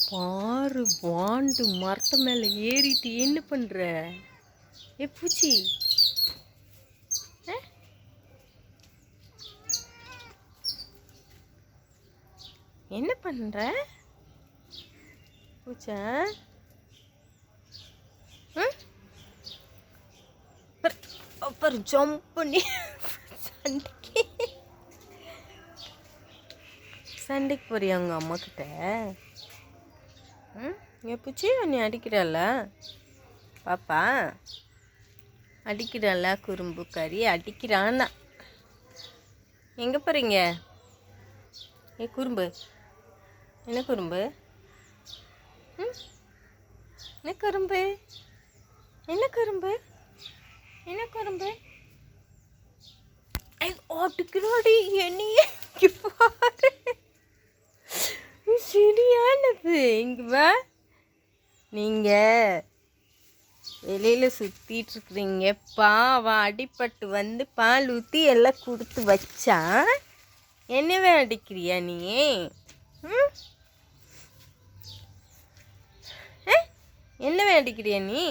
பாரு வாண்டு மரத்து மேலே ஏறிட்டு என்ன பண்ணுற? ஏ பூச்சி, என்ன பண்ணுற பூச்சா? அப்புறம் ஜம்ப் பண்ணி சண்டைக்கு போறியா உங்கள் அம்மா கிட்ட? ஏ பூச்சி, நீ அடிக்கிறல்ல பாப்பா, அடிக்கிறாளா குறும்பு கறி அடிக்கிறான்னா? எங்கே போகிறீங்க? ஏ குறும்பு, என்ன குறும்பு? என்ன குறும்பு? என்ன குறும்பு? என்ன குறும்பு? அடிக்கிறாடி என்னைய பாரு, சரியானது. இங்கே வா, நீங்கள் வெளியில் சுற்றிட்டுருக்குறீங்க, பாவம் அடிப்பட்டு வந்து பால் ஊற்றி எல்லாம் கொடுத்து வச்சா என்னவே அடிக்கிறியா நீ? என்னவே அடிக்கிறியா நீ?